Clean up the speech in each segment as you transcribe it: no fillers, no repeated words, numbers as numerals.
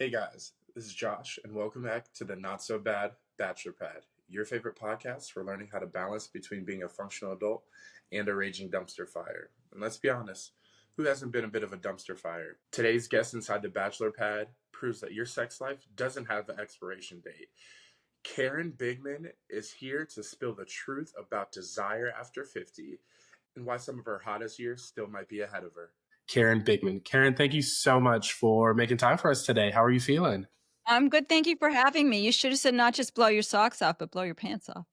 Hey guys, this is Josh, and welcome back to the Not So Bad Bachelor Pad, your favorite podcast for learning how to balance between being a functional adult and a raging dumpster fire. And let's be honest, who hasn't been a bit of a dumpster fire? Today's guest inside the Bachelor Pad proves that your sex life doesn't have an expiration date. Karen Bigman is here to spill the truth about desire after 50 and why some of her hottest years still might be ahead of her. Karen Bigman. Karen, thank you so much for making time for us today. How are you feeling? I'm good. Thank you for having me. You should have said not just blow your socks off, but blow your pants off.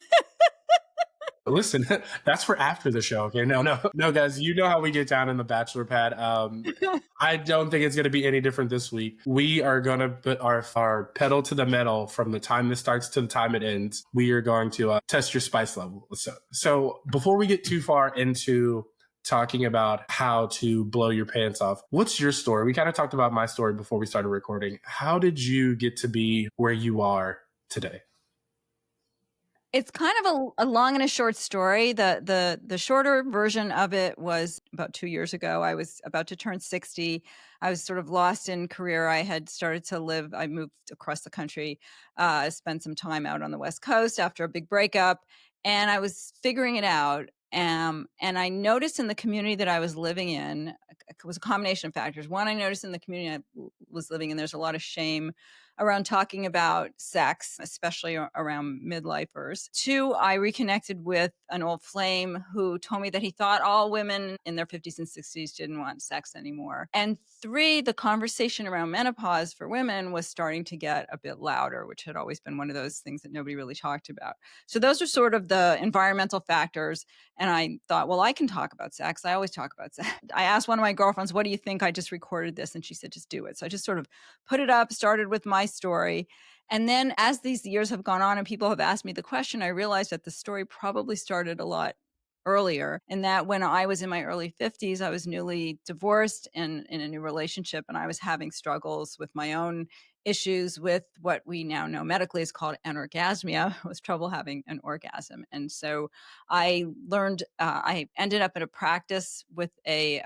Listen, that's for after the show. Okay. No, guys, you know how we get down in the Bachelor Pad. I don't think it's going to be any different this week. We are going to put our pedal to the metal from the time this starts to the time it ends. We are going to test your spice level. So before we get too far into talking about how to blow your pants off, what's your story? We kind of talked about my story before we started recording. How did you get to be where you are today? It's kind of a long and a short story. The shorter version of it was about 2 years ago. I was about to turn 60. I was sort of lost in career. I had started to live. I moved across the country, spent some time out on the West Coast after a big breakup, and I was figuring it out. And I noticed in the community that I was living in, it was a combination of factors. One, I noticed in the community I was living in, there's a lot of shame around talking about sex, especially around midlifers. Two, I reconnected with an old flame who told me that he thought all women in their 50s and 60s didn't want sex anymore. And three, the conversation around menopause for women was starting to get a bit louder, which had always been one of those things that nobody really talked about. So those are sort of the environmental factors. And I thought, well, I can talk about sex. I always talk about sex. I asked one of my girlfriends, what do you think? I just recorded this. And she said, just do it. So I just sort of put it up, started with my story. And then as these years have gone on and people have asked me the question, I realized that the story probably started a lot earlier, and that when I was in my early 50s, I was newly divorced and in a new relationship, and I was having struggles with my own issues with what we now know medically is called anorgasmia. I was trouble having an orgasm. And so I learned, I ended up in a practice with a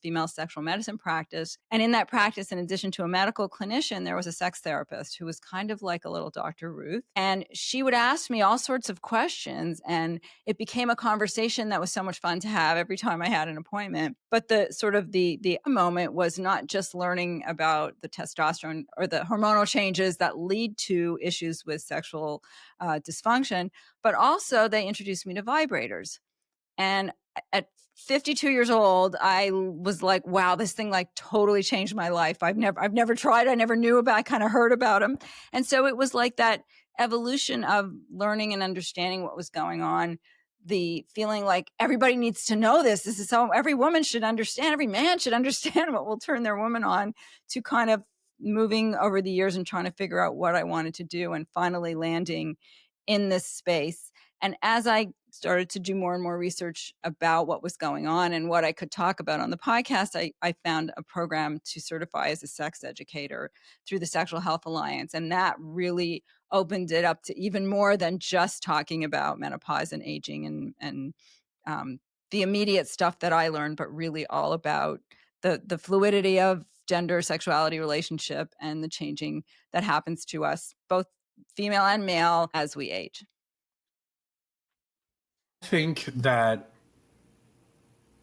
female sexual medicine practice. And in that practice, in addition to a medical clinician, there was a sex therapist who was kind of like a little Dr. Ruth. And she would ask me all sorts of questions. And it became a conversation that was so much fun to have every time I had an appointment. But the sort of the moment was not just learning about the testosterone or the hormonal changes that lead to issues with sexual dysfunction, but also they introduced me to vibrators. And at 52 years old, I was like, wow, this thing like totally changed my life. I've never tried. I never knew about, I kind of heard about them. And so it was like that evolution of learning and understanding what was going on, the feeling like everybody needs to know this. This is so every woman should understand, every man should understand what will turn their woman on, to kind of moving over the years and trying to figure out what I wanted to do and finally landing in this space. And as I started to do more and more research about what was going on and what I could talk about on the podcast, I found a program to certify as a sex educator through the Sexual Health Alliance. And that really opened it up to even more than just talking about menopause and aging and the immediate stuff that I learned, but really all about the fluidity of gender, sexuality, relationship, and the changing that happens to us, both female and male, as we age. I think that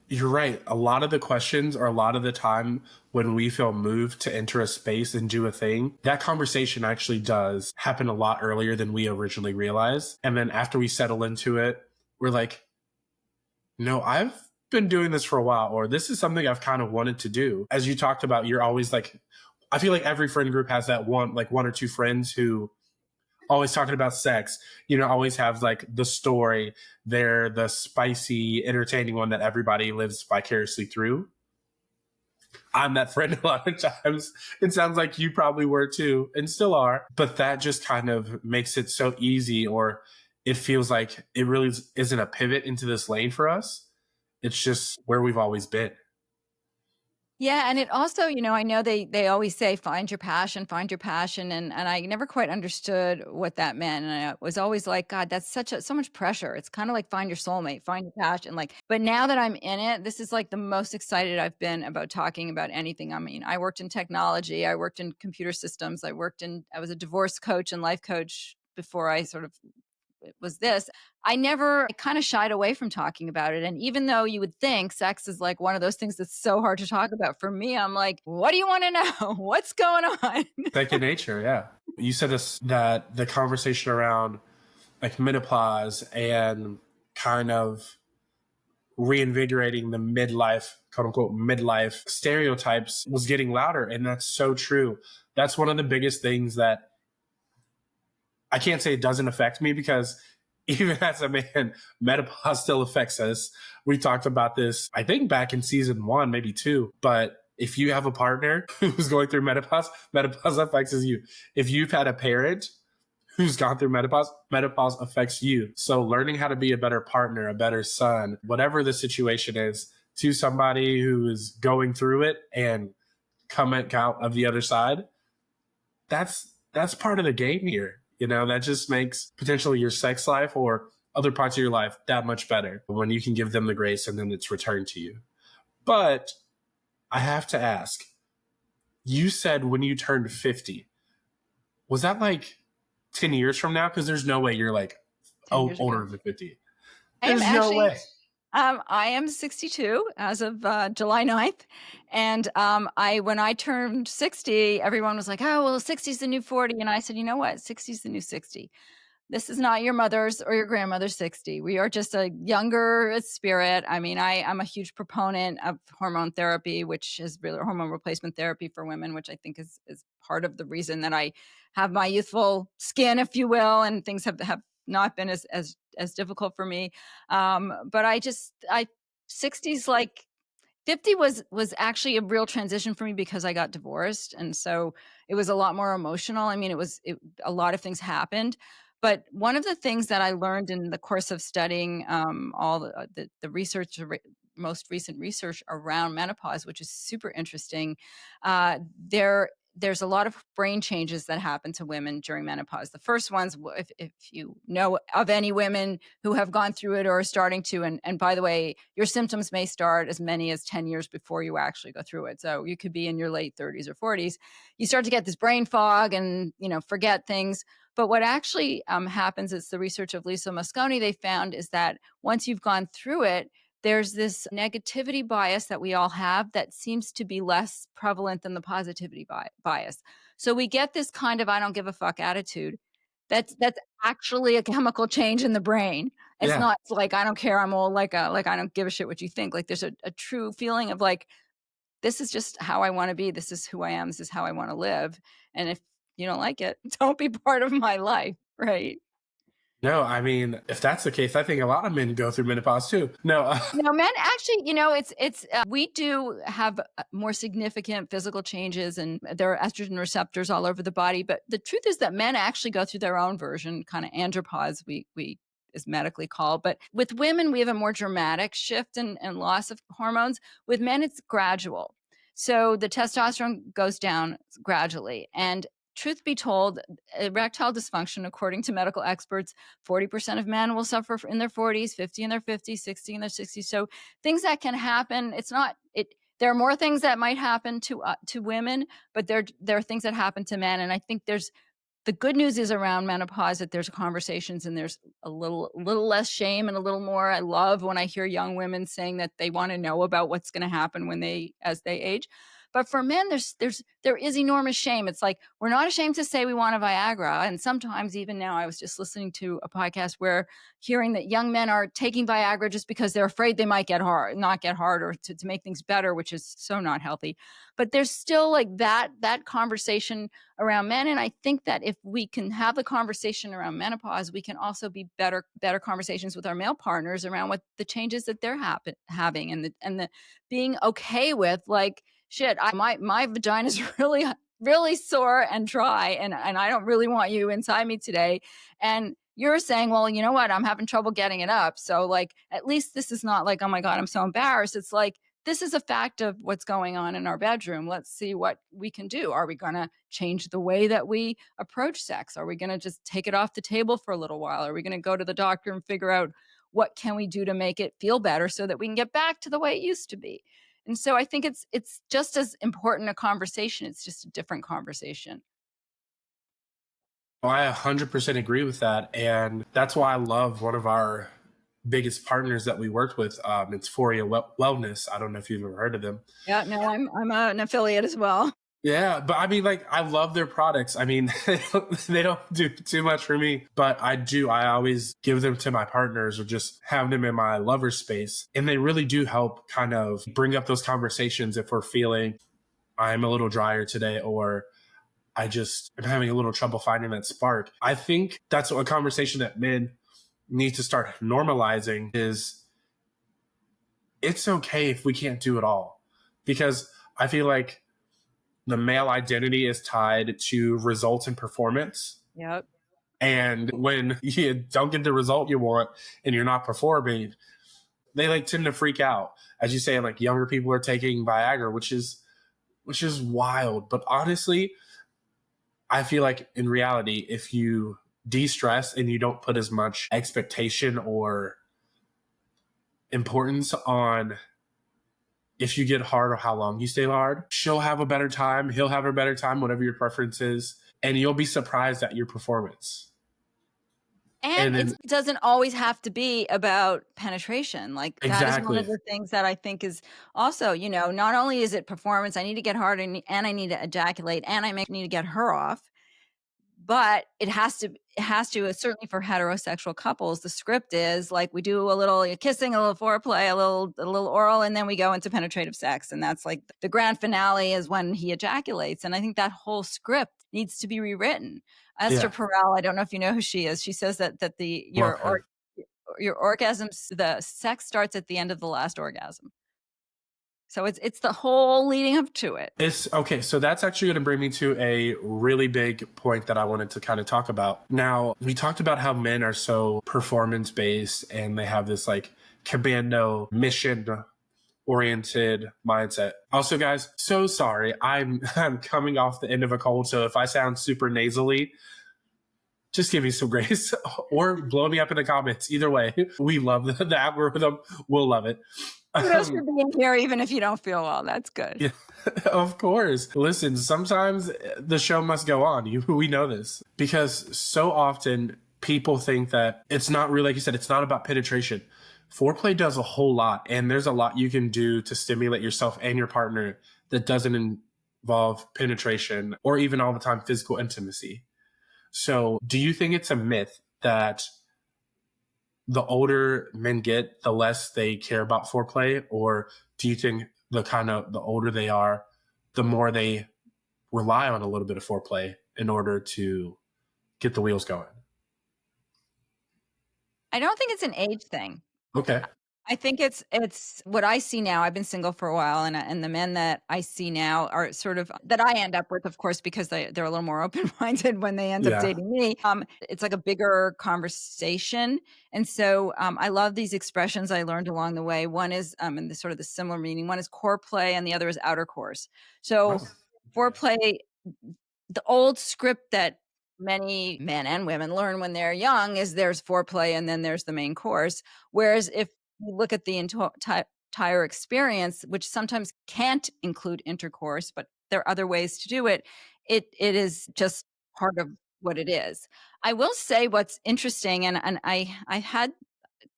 you're right. A lot of the questions, or a lot of the time when we feel moved to enter a space and do a thing, that conversation actually does happen a lot earlier than we originally realized. And then after we settle into it, we're like, no, I've been doing this for a while, or this is something I've kind of wanted to do. As you talked about, you're always like, I feel like every friend group has that one or two friends who always talking about sex, always have like the story. They're the spicy, entertaining one that everybody lives vicariously through. I'm that friend a lot of times. It sounds like you probably were too, and still are. But that just kind of makes it so easy, or it feels like it really isn't a pivot into this lane for us. It's just where we've always been. Yeah, and it also, I know they always say find your passion, and I never quite understood what that meant, and I was always like, God, that's so much pressure. It's kind of like find your soulmate, find your passion, like. But now that I'm in it, this is like the most excited I've been about talking about anything. I mean, I worked in technology, I worked in computer systems, I was a divorce coach and life coach before I sort of was this. I kind of shied away from talking about it. And even though you would think sex is like one of those things that's so hard to talk about, for me, I'm like, what do you want to know? What's going on? Second nature, yeah. You said this that the conversation around like menopause and kind of reinvigorating the midlife, quote unquote, midlife stereotypes was getting louder. And that's so true. That's one of the biggest things that I can't say it doesn't affect me, because even as a man, menopause still affects us. We talked about this, I think, back in season 1, maybe 2. But if you have a partner who's going through menopause, menopause affects you. If you've had a parent who's gone through menopause, menopause affects you. So learning how to be a better partner, a better son, whatever the situation is, to somebody who is going through it and coming out of the other side, that's part of the game here. That just makes potentially your sex life or other parts of your life that much better when you can give them the grace and then it's returned to you. But I have to ask, you said when you turned 50, was that like 10 years from now? Because there's no way you're like 10 years ago. older than 50. I am There's no actually, way. I am 62 as of July 9th. And when I turned 60, everyone was like, oh, well, 60 is the new 40. And I said, you know what? 60 is the new 60. This is not your mother's or your grandmother's 60. We are just a younger spirit. I mean, I'm a huge proponent of hormone therapy, which is really hormone replacement therapy for women, which I think is part of the reason that I have my youthful skin, if you will, and things have not been as difficult for me. But I 60s, like 50 was actually a real transition for me because I got divorced, and so it was a lot more emotional. I mean, a lot of things happened, but one of the things that I learned in the course of studying all the research, most recent research around menopause, which is super interesting, uh, there there's a lot of brain changes that happen to women during menopause. The first ones, if you know of any women who have gone through it or are starting to, and by the way, your symptoms may start as many as 10 years before you actually go through it. So you could be in your late 30s or 40s. You start to get this brain fog and, forget things. But what actually happens is the research of Lisa Mosconi, they found, is that once you've gone through it, there's this negativity bias that we all have that seems to be less prevalent than the positivity bias. So we get this kind of I don't give a fuck attitude. That's actually a chemical change in the brain. It's Yeah. not like I don't care, I'm old, like I don't give a shit what you think. Like there's a true feeling of like, this is just how I want to be. This is who I am. This is how I want to live. And if you don't like it, don't be part of my life. Right. No, I mean, if that's the case, I think a lot of men go through menopause too. No, No, men actually, we do have more significant physical changes, and there are estrogen receptors all over the body. But the truth is that men actually go through their own version, kind of andropause, we is medically called. But with women, we have a more dramatic shift and loss of hormones. With men, it's gradual. So the testosterone goes down gradually. And truth be told, erectile dysfunction, according to medical experts, 40% of men will suffer in their 40s, 50 in their 50s, 60 in their 60s. So things that can happen. There are more things that might happen to women, but there are things that happen to men. And I think the good news is around menopause that there's conversations and there's a little less shame and a little more. I love when I hear young women saying that they want to know about what's going to happen as they age. But for men, there is enormous shame. It's like, we're not ashamed to say we want a Viagra. And sometimes, even now, I was just listening to a podcast where hearing that young men are taking Viagra just because they're afraid they might not get hard, or to make things better, which is so not healthy. But there's still like that conversation around men. And I think that if we can have the conversation around menopause, we can also be better conversations with our male partners around what the changes that they're having, and the being okay with, like, shit, my vagina is really, really sore and dry, and I don't really want you inside me today. And you're saying, well, you know what? I'm having trouble getting it up. So like, at least this is not like, oh my God, I'm so embarrassed. It's like, this is a fact of what's going on in our bedroom. Let's see what we can do. Are we going to change the way that we approach sex? Are we going to just take it off the table for a little while? Are we going to go to the doctor and figure out what can we do to make it feel better so that we can get back to the way it used to be? And so I think it's just as important a conversation. It's just a different conversation. Well, I 100% agree with that. And that's why I love one of our biggest partners that we worked with. It's Foria Wellness. I don't know if you've ever heard of them. Yeah, no, I'm an affiliate as well. Yeah, but I mean, like, I love their products. I mean, they don't do too much for me, but I do. I always give them to my partners or just have them in my lover space. And they really do help kind of bring up those conversations if we're feeling I'm a little drier today, or I just am having a little trouble finding that spark. I think that's a conversation that men need to start normalizing is it's okay if we can't do it all. Because I feel like the male identity is tied to results and performance. Yep. And when you don't get the result you want and you're not performing, they like tend to freak out. As you say, like younger people are taking Viagra, which is wild. But honestly, I feel like in reality, if you de-stress and you don't put as much expectation or importance on if you get hard or how long you stay hard, she'll have a better time. He'll have a better time, whatever your preference is. And you'll be surprised at your performance. And it doesn't always have to be about penetration. Like that is one of the things that I think is also, not only is it performance, I need to get hard and I need to ejaculate and I need to get her off, but it has to, certainly for heterosexual couples, the script is like we do a little kissing, a little foreplay, a little oral, and then we go into penetrative sex. And that's like the grand finale is when he ejaculates. And I think that whole script needs to be rewritten. Esther Perel, I don't know if you know who she is. She says that your orgasms, the sex starts at the end of the last orgasm. So it's the whole leading up to it. It's okay. So that's actually going to bring me to a really big point that I wanted to kind of talk about. Now, we talked about how men are so performance based and they have this like commando mission oriented mindset. Also, guys, so sorry. I'm coming off the end of a cold. So if I sound super nasally, just give me some grace or blow me up in the comments. Either way, we love the algorithm. We'll love it. Kudos for being here, even if you don't feel well. That's good. Yeah, of course. Listen, sometimes the show must go on. We know this because so often people think that it's not really, like you said, it's not about penetration. Foreplay does a whole lot, and there's a lot you can do to stimulate yourself and your partner that doesn't involve penetration or even all the time physical intimacy. So do you think it's a myth that the older men get, the less they care about foreplay? Or do you think the older they are, the more they rely on a little bit of foreplay in order to get the wheels going? I don't think it's an age thing. Okay. I think it's what I see now. I've been single for a while, and the men that I see now are sort of that I end up with, of course, because they're a little more open minded when they end up dating me. It's like a bigger conversation, and so I love these expressions I learned along the way. One is in the sort of the similar meaning. One is core play, and the other is outer course. So foreplay, the old script that many men and women learn when they're young is there's foreplay and then there's the main course. Whereas if you look at the entire experience, which sometimes can't include intercourse, but there are other ways to do it, it is just part of what it is. I will say what's interesting, and I had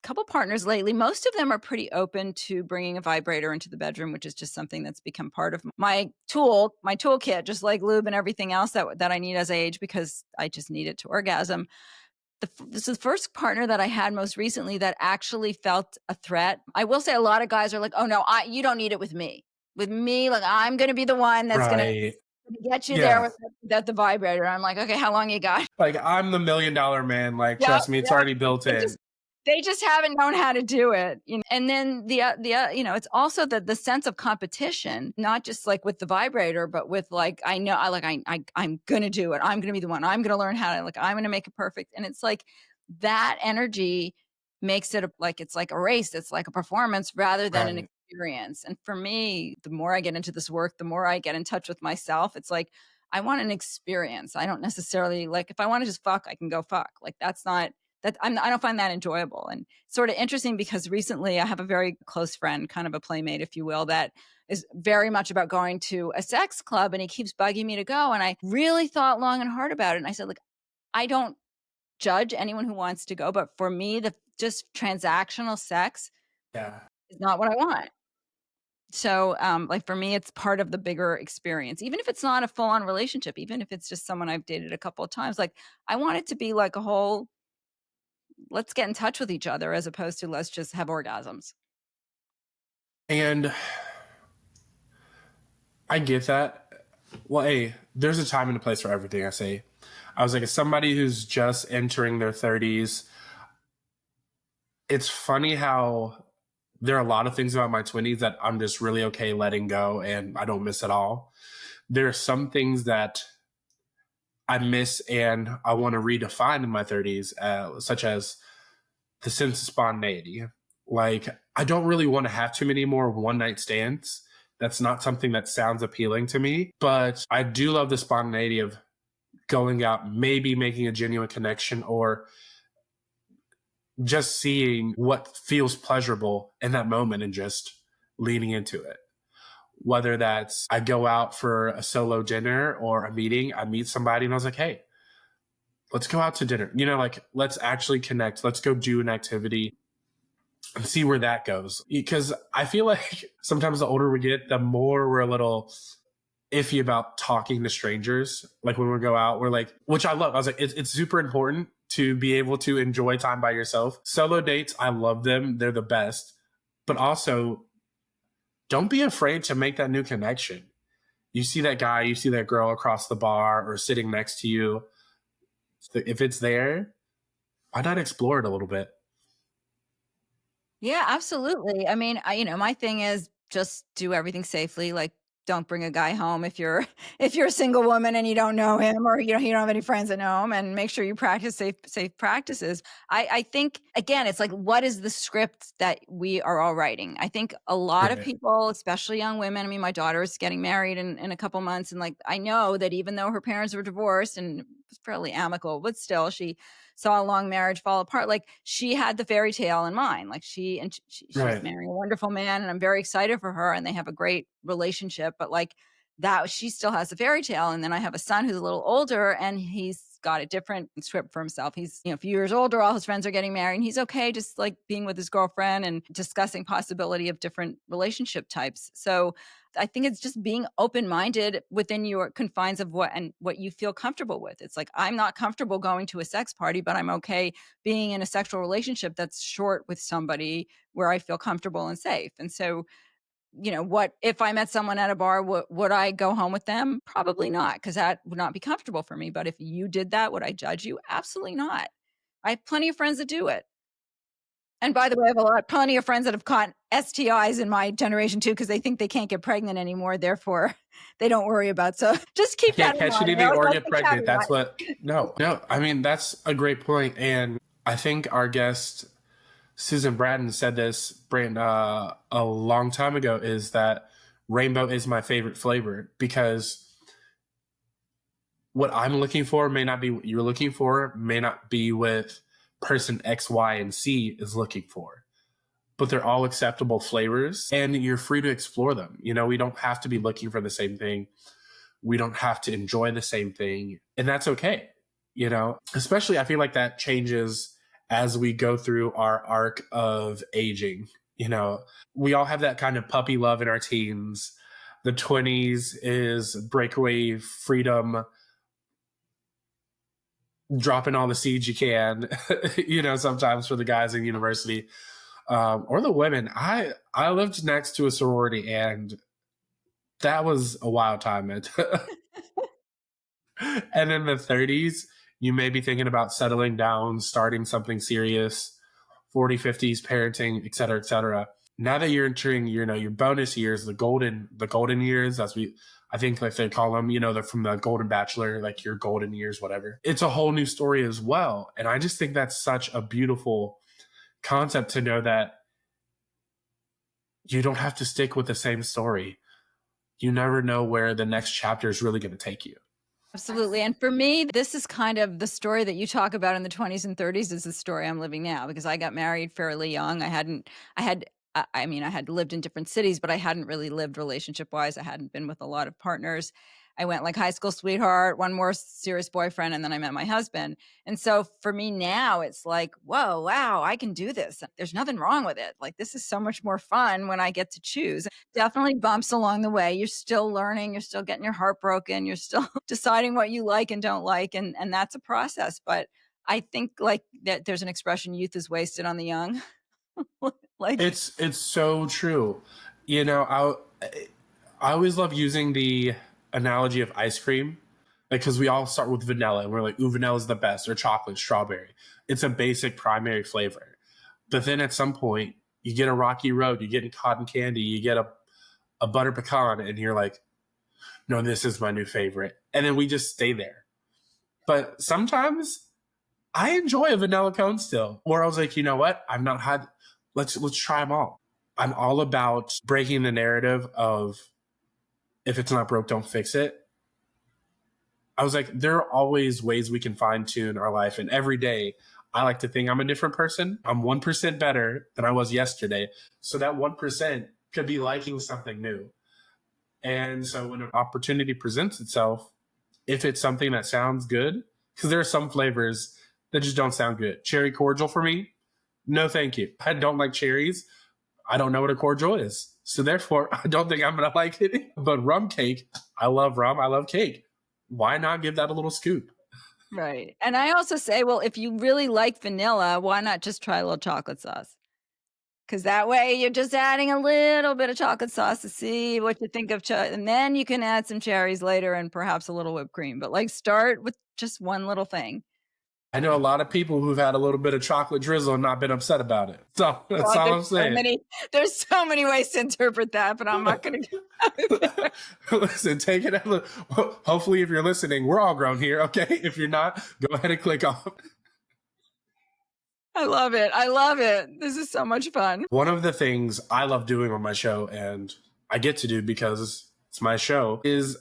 couple partners lately, most of them are pretty open to bringing a vibrator into the bedroom, which is just something that's become part of my toolkit, just like lube and everything else that I need as I age, because I just need it to orgasm. This is the first partner that I had most recently that actually felt a threat. I will say a lot of guys are like, oh no, you don't need it with me. With me, like I'm going to be the one that's going to get you there with the vibrator. I'm like, okay, how long you got? Like I'm the $1 million man. Like, trust me, it's already built in. They just haven't known how to do it. And then it's also the sense of competition, not just like with the vibrator, but with like, I'm going to do it. I'm going to be the one. I'm going to learn how to, like, I'm going to make it perfect. And it's like that energy makes it it's like a race. It's like a performance rather than an experience. And for me, the more I get into this work, the more I get in touch with myself. It's like, I want an experience. I don't necessarily like, if I want to just fuck, I can go fuck. Like, that's not that I don't find that enjoyable. And sort of interesting because recently I have a very close friend, kind of a playmate, if you will, that is very much about going to a sex club, and he keeps bugging me to go. And I really thought long and hard about it. And I said, like, I don't judge anyone who wants to go, but for me, the just transactional sex Yeah. is not what I want. So, like for me, it's part of the bigger experience. Even if it's not a full-on relationship, even if it's just someone I've dated a couple of times, like I want it to be like a whole, let's get in touch with each other as opposed to let's just have orgasms. And I get that. Well, hey, there's a time and a place for everything, I say. I was like, as somebody who's just entering their 30s, it's funny how there are a lot of things about my 20s that I'm just really okay letting go and I don't miss at all. There are some things that I miss and I want to redefine in my 30s, such as the sense of spontaneity. Like, I don't really want to have too many more one night stands. That's not something that sounds appealing to me, but I do love the spontaneity of going out, maybe making a genuine connection, or just seeing what feels pleasurable in that moment and just leaning into it. Whether that's I go out for a solo dinner or a meeting, I meet somebody and I was like, hey, let's go out to dinner. You know, like, let's actually connect. Let's go do an activity and see where that goes. Because I feel like sometimes the older we get, the more we're a little iffy about talking to strangers. Like when we go out, we're like, which I love. I was like, it's super important to be able to enjoy time by yourself. Solo dates, I love them. They're the best. But also, don't be afraid to make that new connection. You see that guy, you see that girl across the bar or sitting next to you. If it's there, why not explore it a little bit? Yeah, absolutely. I mean, my thing is just do everything safely. Like, don't bring a guy home if you're if you're a single woman and you don't know him, or you don't have any friends that know him, and make sure you practice safe practices. I think again, it's like, what is the script that we are all writing? I think a lot of Right. people, especially young women. I mean, my daughter is getting married in a couple months, and like I know that even though her parents were divorced and it was fairly amicable, but still she saw a long marriage fall apart. Like she had the fairy tale in mind. Like she's Right. marrying a wonderful man, and I'm very excited for her, and they have a great relationship. But like that, she still has the fairy tale. And then I have a son who's a little older, and he's got a different script for himself. He's a few years older. All his friends are getting married, and he's okay just like being with his girlfriend and discussing possibility of different relationship types. So I think it's just being open-minded within your confines of what you feel comfortable with. It's like, I'm not comfortable going to a sex party, but I'm okay being in a sexual relationship that's short with somebody where I feel comfortable and safe. And so, what if I met someone at a bar, would I go home with them? Probably not, because that would not be comfortable for me. But if you did that, would I judge you? Absolutely not. I have plenty of friends that do it. And by the way, I have plenty of friends that have caught STIs in my generation too, because they think they can't get pregnant anymore. Therefore, they don't worry about. So just I keep that can't in catch mind. I anything always or like get to pregnant. That's caveat. what, no. I mean, that's a great point. And I think our guest, Susan Bratton, said this, Brand, a long time ago, is that rainbow is my favorite flavor because what I'm looking for may not be what you're looking for, may not be what person X, Y, and C is looking for. But they're all acceptable flavors and you're free to explore them. We don't have to be looking for the same thing. We don't have to enjoy the same thing. And that's okay. Especially I feel like that changes as we go through our arc of aging. We all have that kind of puppy love in our teens. The 20s is breakaway freedom, dropping all the seeds you can, sometimes for the guys in university, or the women. I lived next to a sorority, and that was a wild time. And in the 30s, you may be thinking about settling down, starting something serious, 40, 50s, parenting, et cetera, et cetera. Now that you're entering, your bonus years, the golden years, I think like they call them, they're from the Golden Bachelor, like your golden years, whatever. It's a whole new story as well. And I just think that's such a beautiful concept to know that you don't have to stick with the same story. You never know where the next chapter is really going to take you. Absolutely. And for me, this is kind of the story that you talk about in the 20s and 30s is the story I'm living now, because I got married fairly young. I mean, I had lived in different cities, but I hadn't really lived relationship wise. I hadn't been with a lot of partners. I went like high school sweetheart, one more serious boyfriend, and then I met my husband. And so for me now, it's like, whoa, wow, I can do this. There's nothing wrong with it. Like, this is so much more fun when I get to choose. Definitely bumps along the way. You're still learning, you're still getting your heart broken, you're still deciding what you like and don't like, and that's a process. But I think like that there's an expression, youth is wasted on the young. Like, It's so true. You know, I always love using the analogy of ice cream, like because we all start with vanilla and we're like, ooh, vanilla is the best, or chocolate, strawberry. It's a basic primary flavor, but then at some point you get a rocky road, you get a cotton candy, you get a butter pecan, and you're like, no, this is my new favorite, and then we just stay there. But sometimes I enjoy a vanilla cone still. Or I was like, you know what? I've not had. Let's try them all. I'm all about breaking the narrative of if it's not broke, don't fix it. I was like, there are always ways we can fine tune our life, and every day I like to think I'm a different person. I'm 1% better than I was yesterday. So that 1% could be liking something new. And so when an opportunity presents itself, if it's something that sounds good, because there are some flavors that just don't sound good. Cherry cordial for me, no thank you. I don't like cherries. I don't know what a cordial is. So therefore, I don't think I'm going to like it. But rum cake, I love rum. I love cake. Why not give that a little scoop? right. And I also say, well, if you really like vanilla, why not just try a little chocolate sauce? Because that way you're just adding a little bit of chocolate sauce to see what you think of, and then you can add some cherries later and perhaps a little whipped cream. But like, start with just one little thing. I know a lot of people who've had a little bit of chocolate drizzle and not been upset about it. So that's Well, all I'm saying. there's so many ways to interpret that, but I'm not going to. Listen, take it. Hopefully, if you're listening, we're all grown here. Okay. If you're not, go ahead and click off. I love it. I love it. This is so much fun. One of the things I love doing on my show, and I get to do because it's my show, is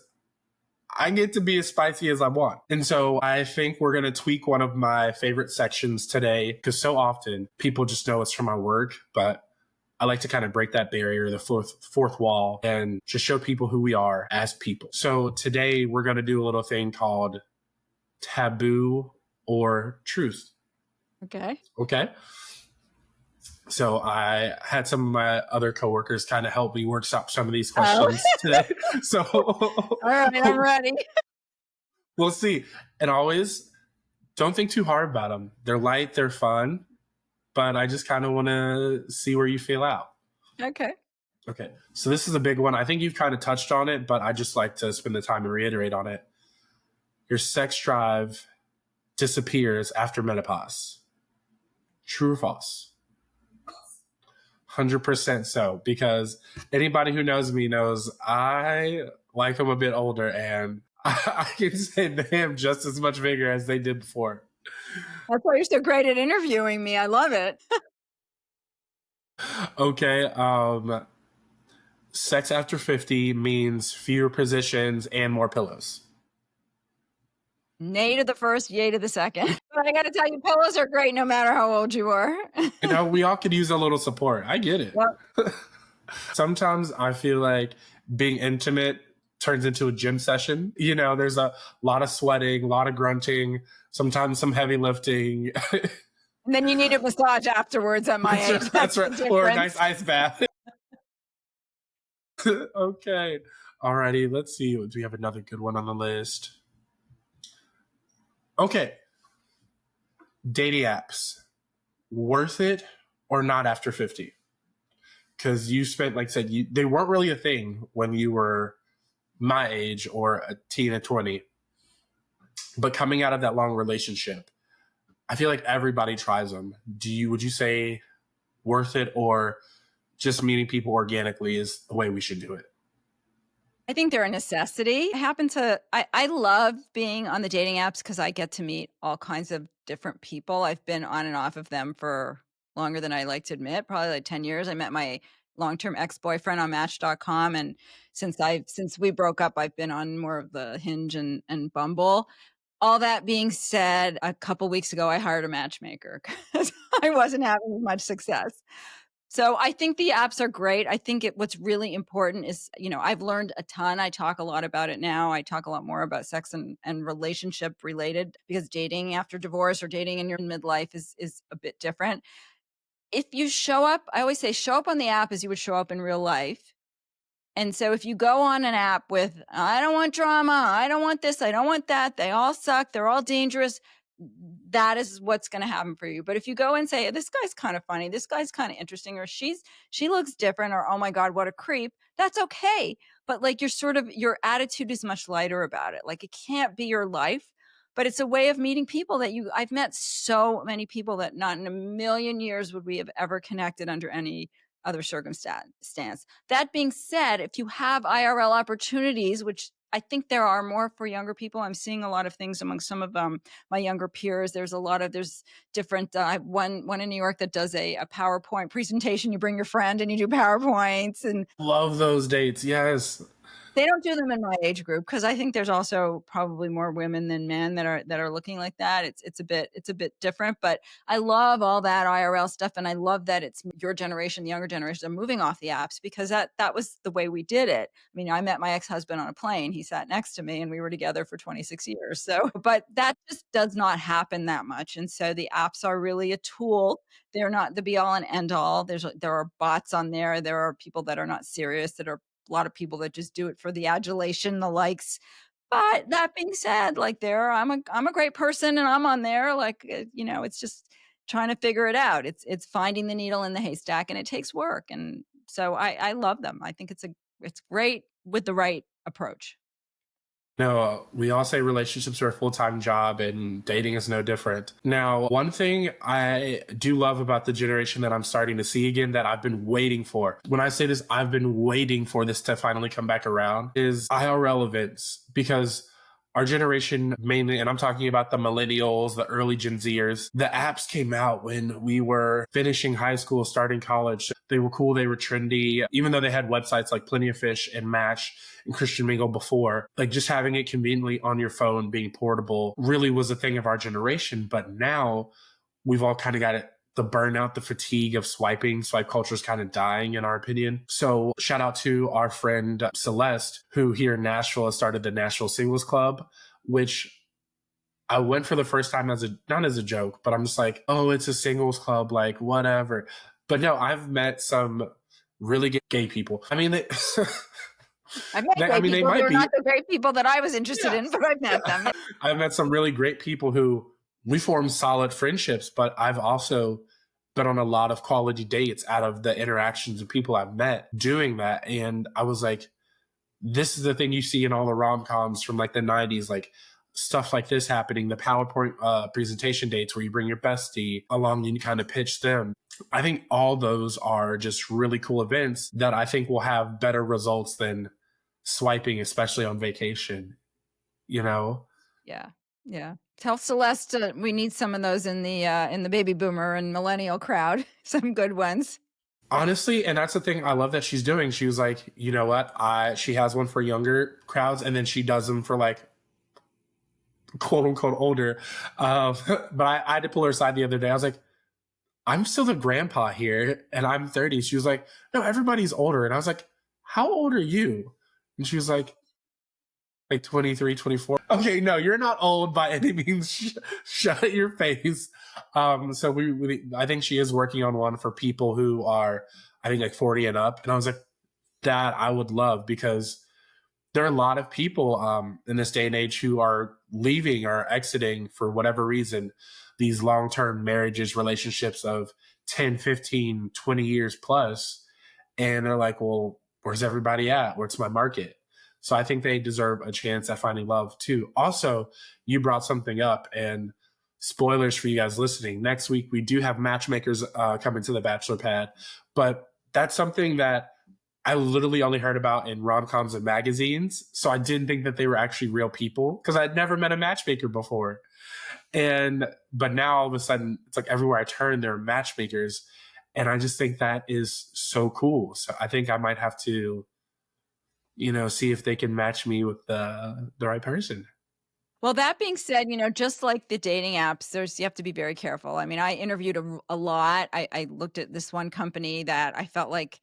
I get to be as spicy as I want. And so I think we're going to tweak one of my favorite sections today, because so often people just know it's from my work, but I like to kind of break that barrier, the fourth wall, and just show people who we are as people. So today we're going to do a little thing called taboo or truth. Okay. Okay. So I had some of my other coworkers kind of help me workshop some of these questions today. So all right, I'm ready. We'll see. And always don't think too hard about them. They're light, they're fun, but I just kind of want to see where you feel out. Okay. Okay. So this is a big one. I think you've kind of touched on it, but I just like to spend the time and reiterate on it. Your sex drive disappears after menopause. True or false? 100% so, because anybody who knows me knows I like them a bit older, and I can say they have just as much vigor as they did before. That's why you're so great at interviewing me. I love it. Okay. Sex after 50 means fewer positions and more pillows. Nay to the first, yay to the second. But I got to tell you, pillows are great no matter how old you are. You know, we all could use a little support. I get it. Yep. Sometimes I feel like being intimate turns into a gym session. You know, there's a lot of sweating, a lot of grunting, sometimes some heavy lifting. And then you need a massage afterwards at my age. That's right. Or a nice ice bath. Okay. Alrighty, let's see. Do we have another good one on the list? Okay. Dating apps. Worth it or not after 50? Because you spent, like I said, they weren't really a thing when you were my age or a teen at 20. But coming out of that long relationship, I feel like everybody tries them. Would you say worth it, or just meeting people organically is the way we should do it? I think they're a necessity. I love being on the dating apps because I get to meet all kinds of different people. I've been on and off of them for longer than I like to admit, probably like 10 years. I met my long-term ex-boyfriend on Match.com. And since we broke up, I've been on more of the Hinge and Bumble. All that being said, a couple weeks ago, I hired a matchmaker because I wasn't having much success. So I think the apps are great. I think what's really important is, I've learned a ton. I talk a lot about it now. I talk a lot more about sex and relationship related, because dating after divorce or dating in your midlife is a bit different. If you show up, I always say, show up on the app as you would show up in real life. And so if you go on an app with, I don't want drama, I don't want this, I don't want that, they all suck, they're all dangerous, that is what's going to happen for you. But if you go and say, this guy's kind of funny, this guy's kind of interesting, or she looks different, or oh my God, what a creep, that's okay. But like your attitude is much lighter about it. Like, it can't be your life, but it's a way of meeting people I've met so many people that not in a million years would we have ever connected under any other circumstance. That being said, if you have IRL opportunities, which I think there are more for younger people, I'm seeing a lot of things among some of my younger peers. There's different, one in New York that does a PowerPoint presentation. You bring your friend and you do PowerPoints, and Love those dates. Yes. they don't do them in my age group, because I think there's also probably more women than men that are looking like that. It's a bit different, but I love all that IRL stuff, and I love that it's your generation, the younger generation, are moving off the apps, because that was the way we did it. I mean, I met my ex-husband on a plane. He sat next to me, and we were together for 26 years. So, but that just does not happen that much, and so the apps are really a tool. They're not the be all and end all. There are bots on there. There are people that are not serious, that are a lot of people that just do it for the adulation, the likes. But that being said, like, I'm a great person and I'm on there. Like, it's just trying to figure it out. It's finding the needle in the haystack, and it takes work. And so I love them. I think it's great with the right approach. No, we all say relationships are a full-time job, and dating is no different. Now, one thing I do love about the generation that I'm starting to see again, that I've been waiting for, when I say this, I've been waiting for this to finally come back around, is IRL events. Because our generation mainly, and I'm talking about the millennials, the early Gen Zers, the apps came out when we were finishing high school, starting college. They were cool, they were trendy, even though they had websites like Plenty of Fish and Match and Christian Mingle before. Like, just having it conveniently on your phone, being portable, really was a thing of our generation. But now we've all kind of got it, the burnout, the fatigue of swiping. Swipe culture is kind of dying, in our opinion. So shout out to our friend Celeste, who here in Nashville has started the Nashville Singles Club, which I went for the first time not as a joke, but I'm just like, oh, it's a singles club, like whatever. But no, I've met some really gay people. I mean, I've met gay they people. might They're be. not the great people that I was interested Yeah. in, but I've met them. I've met some really great people who we formed solid friendships, but I've also been on a lot of quality dates out of the interactions of people I've met doing that. And I was like, this is the thing you see in all the rom-coms from like the 90s, like stuff like this happening, the PowerPoint presentation dates where you bring your bestie along and you kind of pitch them. I think all those are just really cool events that I think will have better results than swiping, especially on vacation, you know? Yeah. Yeah. Tell Celeste we need some of those in the baby boomer and millennial crowd. Some good ones. Honestly, and that's the thing I love that she's doing. She was like, you know what? She has one for younger crowds, and then she does them for like quote unquote older. But I had to pull her aside the other day. I was like, I'm still the grandpa here, and I'm 30. She was like, no, everybody's older. And I was like, how old are you? And she was like 23, 24. Okay, no, you're not old by any means. Shut your face. So I think she is working on one for people who are, I think, like 40 and up. And I was like, that I would love, because there are a lot of people in this day and age who are leaving or exiting for whatever reason, these long-term marriages, relationships of 10, 15, 20 years plus. And they're like, well, where's everybody at? Where's my market? So I think they deserve a chance at finding love too. Also, you brought something up, and spoilers for you guys listening. Next week, we do have matchmakers coming to the Bachelor pad, but that's something that I literally only heard about in rom-coms and magazines. So I didn't think that they were actually real people, because I'd never met a matchmaker before. But now all of a sudden, it's like everywhere I turn, there are matchmakers. And I just think that is so cool. So I think I might have to, see if they can match me with the right person. Well, that being said, just like the dating apps, you have to be very careful. I mean, I interviewed a lot. I looked at this one company that I felt like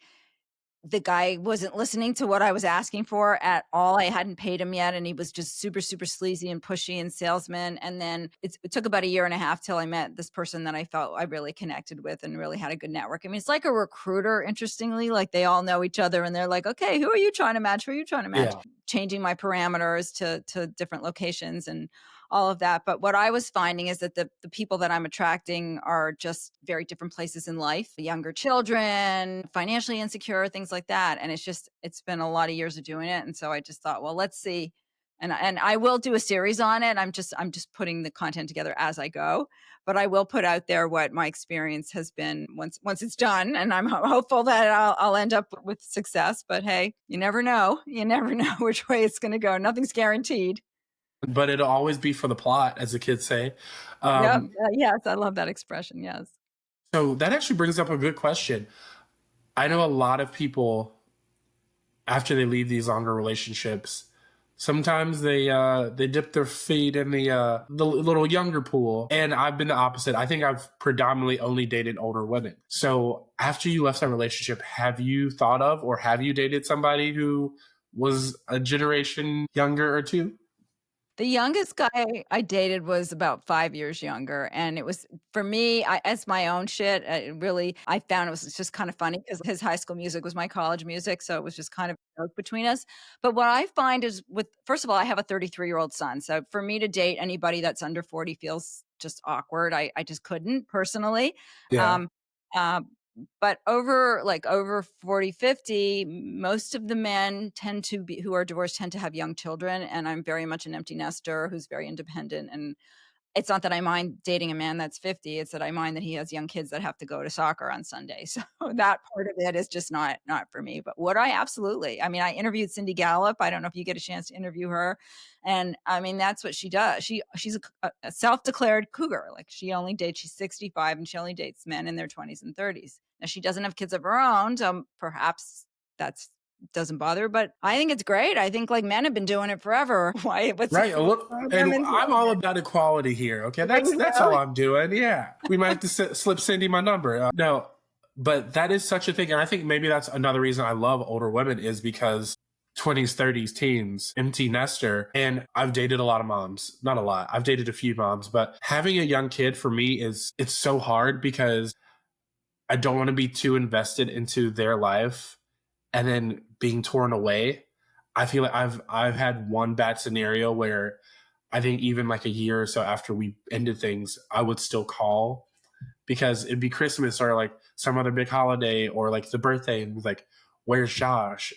the guy wasn't listening to what I was asking for at all. I hadn't paid him yet, and he was just super, super sleazy and pushy and salesman. And then it took about a year and a half till I met this person that I felt I really connected with and really had a good network. I mean, it's like a recruiter, interestingly, like they all know each other and they're like, okay, who are you trying to match? Who are you trying to match? Yeah. Changing my parameters to different locations and all of that. But what I was finding is that the people that I'm attracting are just very different places in life, younger children, financially insecure, things like that. And it's been a lot of years of doing it. And so I just thought, well, let's see. And I will do a series on it. I'm just putting the content together as I go, but I will put out there what my experience has been once it's done. And I'm hopeful that I'll end up with success. But hey, you never know. You never know which way it's going to go. Nothing's guaranteed. But it'll always be for the plot, as the kids say. Yep. Um, Yes, I love that expression. Yes. so that actually brings up a good question. I know a lot of people, after they leave these longer relationships, sometimes they dip their feet in the little younger pool, and I've been the opposite. I think I've predominantly only dated older women. So after you left that relationship, have you thought of or have you dated somebody who was a generation younger or two? The youngest guy I dated was about 5 years younger, and it was for me, as my own shit, I found it was just kind of funny because his high school music was my college music, so it was just kind of a joke between us. But what I find is first of all, I have a 33-year-old son, so for me to date anybody that's under 40 feels just awkward. I just couldn't personally. Yeah. Um, uh, but over 40, 50, most of the men who are divorced tend to have young children. And I'm very much an empty nester who's very independent. And it's not that I mind dating a man that's 50. It's that I mind that he has young kids that have to go to soccer on Sunday. So that part of it is just not for me. But would I? Absolutely. I mean, I interviewed Cindy Gallup. I don't know if you get a chance to interview her. And I mean, that's what she does. She's a self-declared cougar. Like she's 65 and she only dates men in their 20s and 30s. Now she doesn't have kids of her own. So perhaps that's doesn't bother her, but I think it's great. I think like men have been doing it forever. Why? What's Right. And women I'm doing all it? about equality here. Okay. There you That's all go. I'm doing. Yeah. We might have to slip Cindy my number. No, but that is such a thing. And I think maybe that's another reason I love older women is because 20s, 30s, teens, empty nester. And I've dated a lot of moms. Not a lot. I've dated a few moms, but having a young kid for me it's so hard because I don't want to be too invested into their life and then being torn away. I feel like I've had one bad scenario where I think even like a year or so after we ended things, I would still call because it'd be Christmas or like some other big holiday or like the birthday and was like, where's Josh?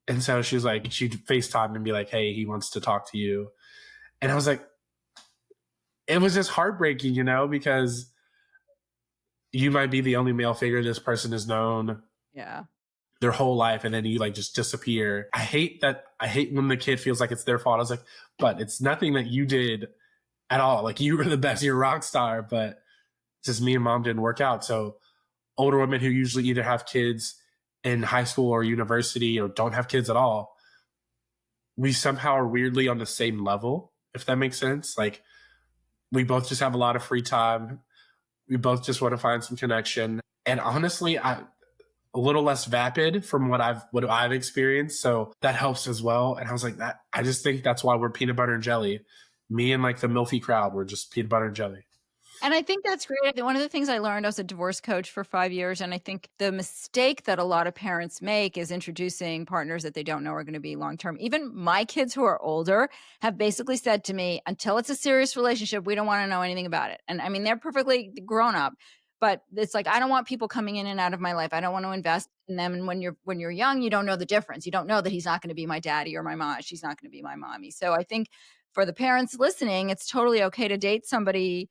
And so she's like, she'd FaceTime and be like, hey, he wants to talk to you. And I was like, it was just heartbreaking, because you might be the only male figure this person has known Yeah. their whole life and then you like just disappear. I hate when the kid feels like it's their fault. I was like, but it's nothing that you did at all. Like you were the best, you're a rock star, but just me and mom didn't work out. So older women who usually either have kids in high school or university or don't have kids at all, we somehow are weirdly on the same level, if that makes sense. Like we both just have a lot of free time. We both just want to find some connection. And honestly, a little less vapid from what I've experienced. So that helps as well. And I was like, that I just think that's why we're peanut butter and jelly. Me and like the milfy crowd, we're just peanut butter and jelly. And I think that's great. One of the things I learned, I was a divorce coach for 5 years, and I think the mistake that a lot of parents make is introducing partners that they don't know are going to be long term. Even my kids who are older have basically said to me, until it's a serious relationship, we don't want to know anything about it. And I mean, they're perfectly grown up, but it's like I don't want people coming in and out of my life. I don't want to invest in them. And when you're young, you don't know the difference. You don't know that he's not going to be my daddy or my mom. She's not going to be my mommy. So I think for the parents listening, it's totally okay to date somebody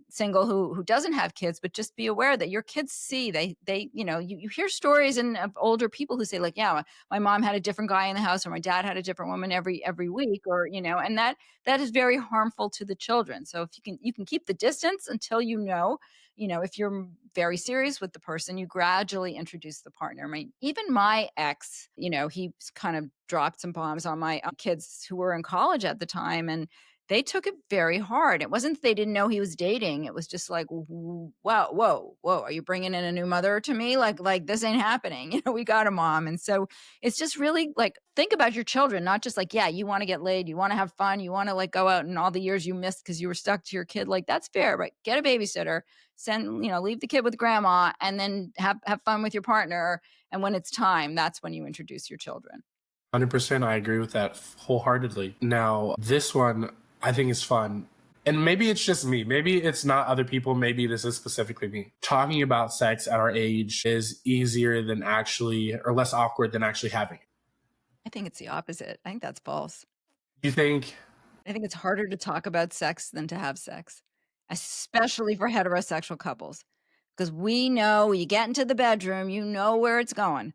single who doesn't have kids, but just be aware that your kids see, you hear stories of older people who say like, yeah, my mom had a different guy in the house, or my dad had a different woman every week, or, and that is very harmful to the children. So if you can keep the distance until if you're very serious with the person, you gradually introduce the partner. I mean, even my ex, he kind of dropped some bombs on my kids who were in college at the time, and they took it very hard. It wasn't that they didn't know he was dating. It was just like, wow, whoa, are you bringing in a new mother to me? Like this ain't happening. We got a mom. And so it's just really like, think about your children, not just like, yeah, you want to get laid, you want to have fun, you want to like go out and all the years you missed because you were stuck to your kid. Like that's fair, but get a babysitter, leave the kid with grandma, and then have fun with your partner. And when it's time, that's when you introduce your children. 100%. I agree with that wholeheartedly. Now, this one I think is fun. And maybe it's just me. Maybe it's not other people. Maybe this is specifically me. Talking about sex at our age is easier than actually, or less awkward than actually having it. I think it's the opposite. I think that's false. You think? I think it's harder to talk about sex than to have sex, especially for heterosexual couples. Because we know you get into the bedroom, you know where it's going.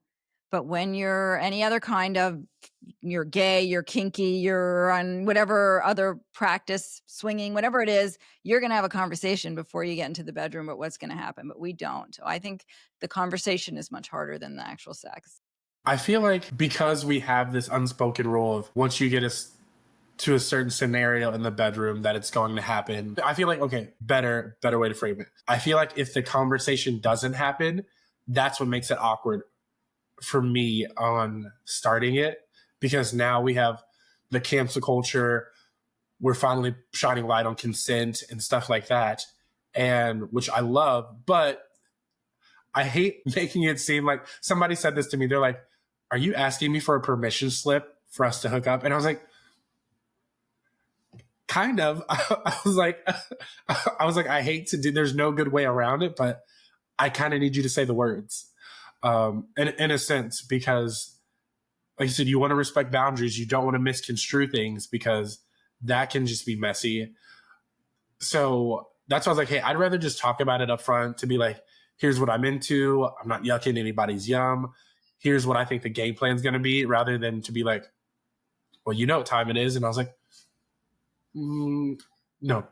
But when you're any other kind of, you're gay, you're kinky, you're on whatever other practice, swinging, whatever it is, you're going to have a conversation before you get into the bedroom about what's going to happen. But we don't. So I think the conversation is much harder than the actual sex. I feel like because we have this unspoken rule of once you get us to a certain scenario in the bedroom that it's going to happen. I feel like, okay, better way to frame it. I feel like if the conversation doesn't happen, that's what makes it awkward for me on starting it, because now we have the cancel culture. We're finally shining light on consent and stuff like that, and which I love, but I hate making it seem like somebody said this to me. They're like, are you asking me for a permission slip for us to hook up? And I was like, kind of. I was like, I hate to do, there's no good way around it, but I kind of need you to say the words. In a sense, because like I said, you want to respect boundaries. You don't want to misconstrue things because that can just be messy. So that's why I was like, hey, I'd rather just talk about it up front to be like, here's what I'm into. I'm not yucking anybody's yum. Here's what I think the game plan is going to be, rather than to be like, well, you know what time it is. And I was like, no.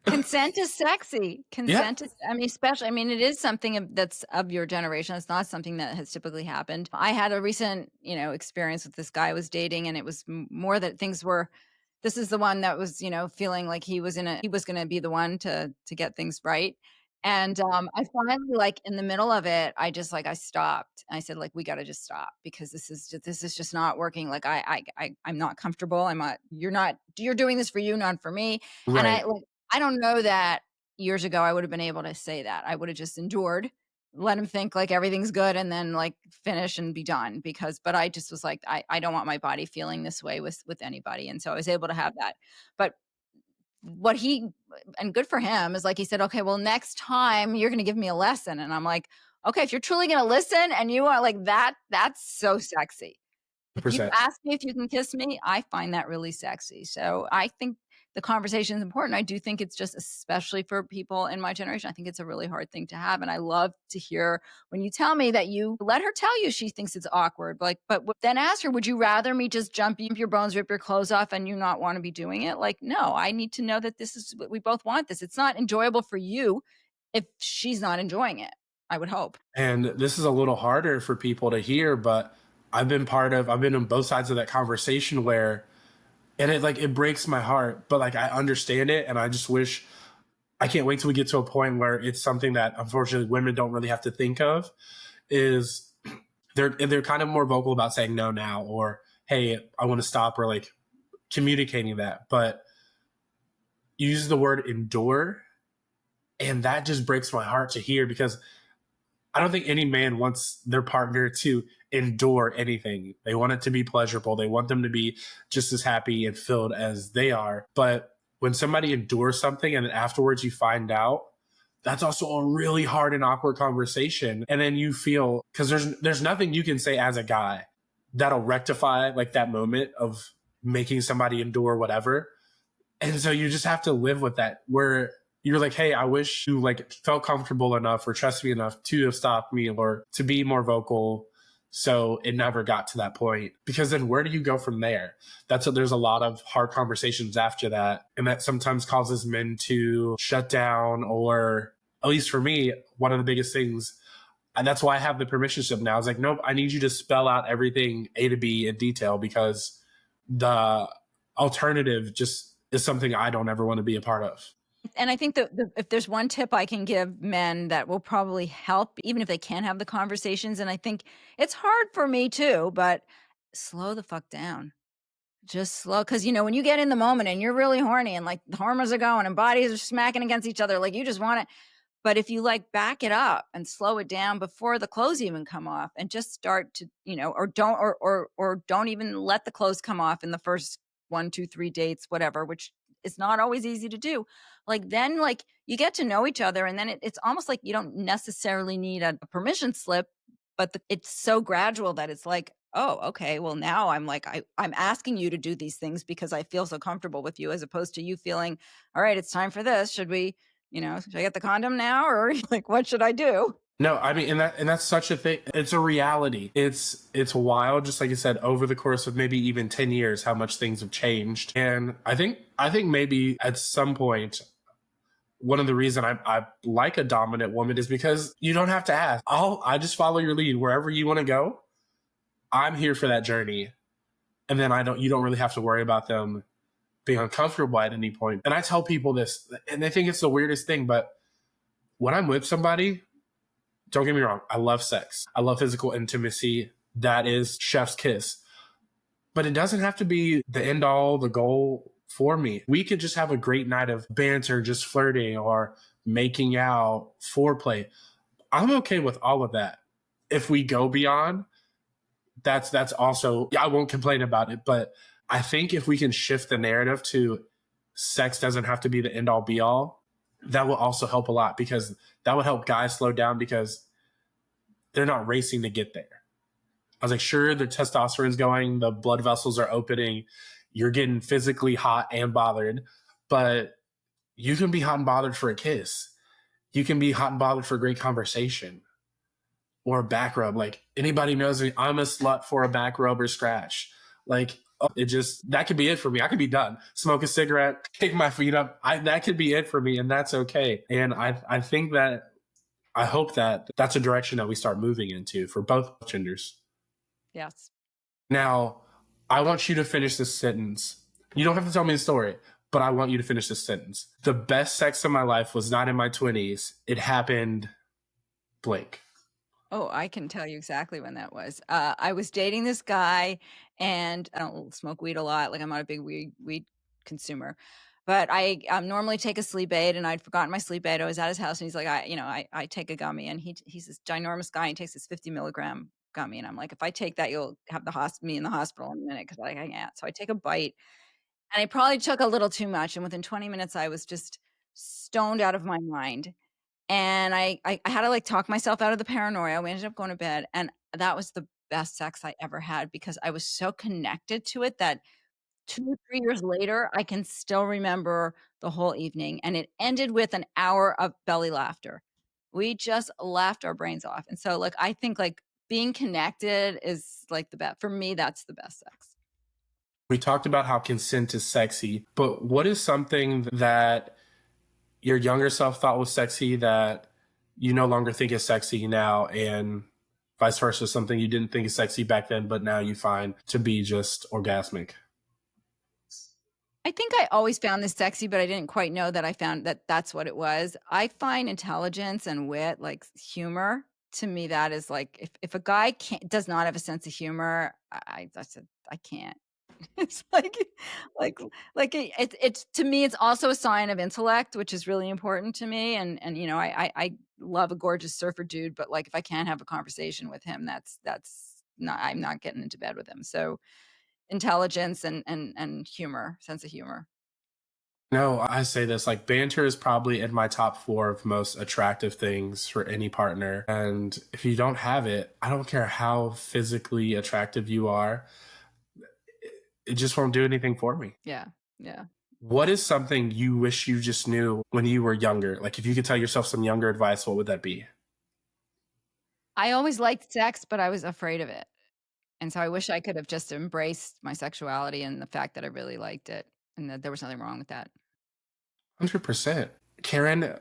Consent is sexy. Consent is, it is something that's of your generation. It's not something that has typically happened. I had a recent, experience with this guy I was dating, and it was more that this is the one that was, feeling like he was going to be the one to get things right. And I finally, like in the middle of it, I stopped. I said, like, we got to just stop, because this is just not working. Like I'm not comfortable. You're doing this for you, not for me. Right. And I don't know that years ago I would have been able to say that. I would have just endured, let him think like everything's good, and then like finish and be done, but I just was like, I don't want my body feeling this way with anybody. And so I was able to have that. But and good for him, is like, he said, okay, well, next time you're going to give me a lesson. And I'm like, okay, if you're truly going to listen and you are like that, that's so sexy. If you 100%. ask me if you can kiss me, I find that really sexy. So I think the conversation is important. I do think it's just, especially for people in my generation, I think it's a really hard thing to have. And I love to hear when you tell me that you let her tell you she thinks it's awkward. Like, but then ask her, would you rather me just jump your bones, rip your clothes off, and you not want to be doing it? Like, no, I need to know that this is what we both want. It's not enjoyable for you if she's not enjoying it, I would hope. And this is a little harder for people to hear, but I've been on both sides of that conversation where, and it breaks my heart, but like I understand it, and I just wish, I can't wait till we get to a point where it's something that unfortunately women don't really have to think of, is they're kind of more vocal about saying no now, or hey, I want to stop, or like communicating that. But you use the word endure, and that just breaks my heart to hear, because I don't think any man wants their partner to endure anything. They want it to be pleasurable. They want them to be just as happy and filled as they are. But when somebody endures something and then afterwards you find out, that's also a really hard and awkward conversation. And then you feel, because there's nothing you can say as a guy that'll rectify like that moment of making somebody endure whatever. And so you just have to live with that, where You're like, hey, I wish you like felt comfortable enough or trust me enough to have stopped me or to be more vocal. So it never got to that point. Because then where do you go from there? There's a lot of hard conversations after that. And that sometimes causes men to shut down, or at least for me, one of the biggest things. And that's why I have the permission slip now. It's like, nope, I need you to spell out everything A to B in detail, because the alternative just is something I don't ever want to be a part of. And I think that if there's one tip I can give men that will probably help, even if they can't have the conversations, and I think it's hard for me too, but slow the fuck down. Just slow, because when you get in the moment and you're really horny and like the hormones are going and bodies are smacking against each other, like you just want it. But if you like back it up and slow it down before the clothes even come off, and just start to, or don't even let the clothes come off in the first 1, 2, 3 dates, whatever, which is not always easy to do. Like then like you get to know each other, and then it's almost like you don't necessarily need a permission slip, but it's so gradual that it's like, oh, okay, well now I'm like, I'm asking you to do these things because I feel so comfortable with you, as opposed to you feeling, all right, it's time for this. Should I get the condom now, or like, what should I do? No, I mean, and that's such a thing. It's a reality. It's wild, just like you said, over the course of maybe even 10 years, how much things have changed. And I think maybe at some point, one of the reasons I like a dominant woman is because you don't have to ask. I just follow your lead wherever you want to go. I'm here for that journey, and then you don't really have to worry about them being uncomfortable at any point. And I tell people this, and they think it's the weirdest thing, but when I'm with somebody, don't get me wrong, I love sex. I love physical intimacy. That is chef's kiss. But it doesn't have to be the end all, the goal for me. We could just have a great night of banter, just flirting or making out, foreplay. I'm okay with all of that. If we go beyond, that's also, I won't complain about it. But I think if we can shift the narrative to sex doesn't have to be the end all be all, that will also help a lot, because that would help guys slow down, because they're not racing to get there. I was like, sure, the testosterone's going, the blood vessels are opening, you're getting physically hot and bothered, but you can be hot and bothered for a kiss. You can be hot and bothered for a great conversation or a back rub. Like, anybody knows me, I'm a slut for a back rub or scratch. Like, that could be it for me. I could be done. Smoke a cigarette, kick my feet up. That could be it for me, and that's okay. And I think that, I hope that that's a direction that we start moving into for both genders. Yes. Now, I want you to finish this sentence. You don't have to tell me the story, but I want you to finish this sentence. The best sex of my life was not in my 20s. It happened blank. Oh, I can tell you exactly when that was. I was dating this guy, and I don't smoke weed a lot. Like, I'm not a big weed consumer, but I normally take a sleep aid, and I'd forgotten my sleep aid. I was at his house, and he's like, I take a gummy, and he's this ginormous guy. And he takes this 50 milligram gummy, and I'm like, if I take that, you'll have me in the hospital in a minute, because I can't. So I take a bite, and I probably took a little too much, and within 20 minutes, I was just stoned out of my mind. And I had to like talk myself out of the paranoia. We ended up going to bed, and that was the best sex I ever had, because I was so connected to it that 2 or 3 years later, I can still remember the whole evening, and it ended with an hour of belly laughter. We just laughed our brains off. And so like I think like being connected is like the best. For me, that's the best sex. We talked about how consent is sexy, but what is something that your younger self thought was sexy that you no longer think is sexy now, and vice versa, something you didn't think is sexy back then, but now you find to be just orgasmic? I think I always found this sexy, but I didn't quite know that I found that that's what it was. I find intelligence and wit, like humor, to me, that is like, if a guy does not have a sense of humor, I can't. It's like it's to me, it's also a sign of intellect, which is really important to me. And I love a gorgeous surfer dude, but like if I can't have a conversation with him, that's not, I'm not getting into bed with him. So intelligence and humor, sense of humor. No, I say this, like, banter is probably in my top four of most attractive things for any partner. And if you don't have it, I don't care how physically attractive you are, it just won't do anything for me. Yeah. Yeah. What is something you wish you just knew when you were younger? Like if you could tell yourself some younger advice, what would that be? I always liked sex, but I was afraid of it. And so I wish I could have just embraced my sexuality and the fact that I really liked it and that there was nothing wrong with that. 100%. Karen,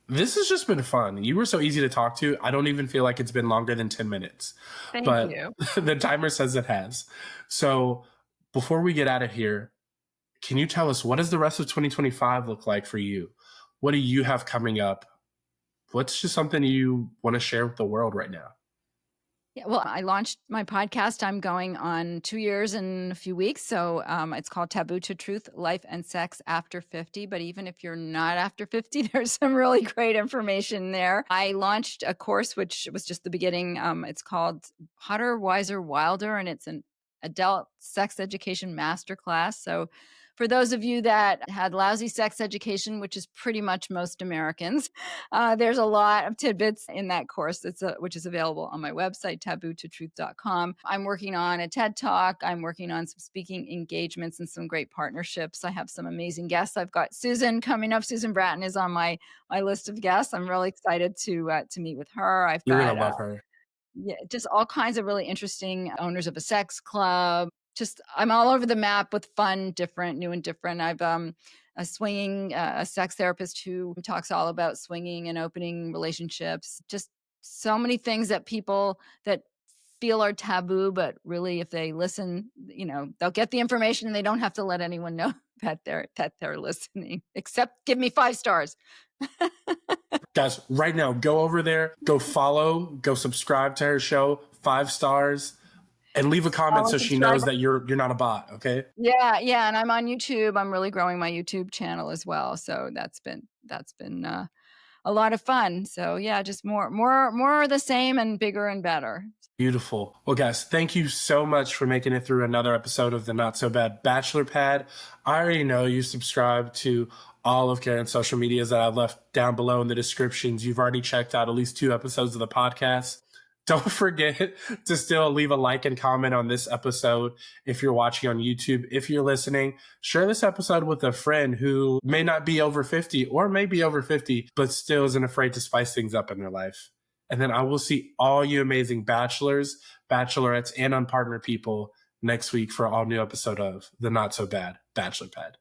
this has just been fun. You were so easy to talk to. I don't even feel like it's been longer than 10 minutes. Thank But you. the timer says it has. So before we get out of here, can you tell us what does the rest of 2025 look like for you? What do you have coming up? What's just something you want to share with the world right now? Yeah, well, I launched my podcast. I'm going on 2 years and a few weeks. So it's called Taboo to Truth, Life and Sex After 50. But even if you're not after 50, there's some really great information there. I launched a course, which was just the beginning. It's called Hotter, Wiser, Wilder, and it's an adult sex education masterclass. So for those of you that had lousy sex education, which is pretty much most Americans, there's a lot of tidbits in that course which is available on my website, taboototruth.com. I'm working on a TED Talk. I'm working on some speaking engagements and some great partnerships. I have some amazing guests. I've got Susan coming up. Susan Bratton is on my list of guests. I'm really excited to meet with her. I've You're got going to love her. yeah, just all kinds of really interesting owners of a sex club. Just I'm all over the map with fun, different, new and different. I've a swinging a sex therapist who talks all about swinging and opening relationships. Just so many things that people that feel are taboo, but really if they listen, they'll get the information and they don't have to let anyone know that they're listening. Except give me 5 stars. Guys, right now, go over there, go follow, go subscribe to her show, 5 stars, and leave a comment so she knows that you're not a bot, okay? Yeah, and I'm on YouTube. I'm really growing my YouTube channel as well. So that's been a lot of fun. So yeah, just more of the same and bigger and better. Beautiful. Well, guys, thank you so much for making it through another episode of the Not So Bad Bachelor Pad. I already know you subscribe to all of Karen's social medias that I've left down below in the descriptions. You've already checked out at least 2 episodes of the podcast. Don't forget to still leave a like and comment on this episode if you're watching on YouTube. If you're listening, share this episode with a friend who may not be over 50 or may be over 50, but still isn't afraid to spice things up in their life. And then I will see all you amazing bachelors, bachelorettes, and unpartnered people next week for an all new episode of the Not So Bad Bachelor Pad.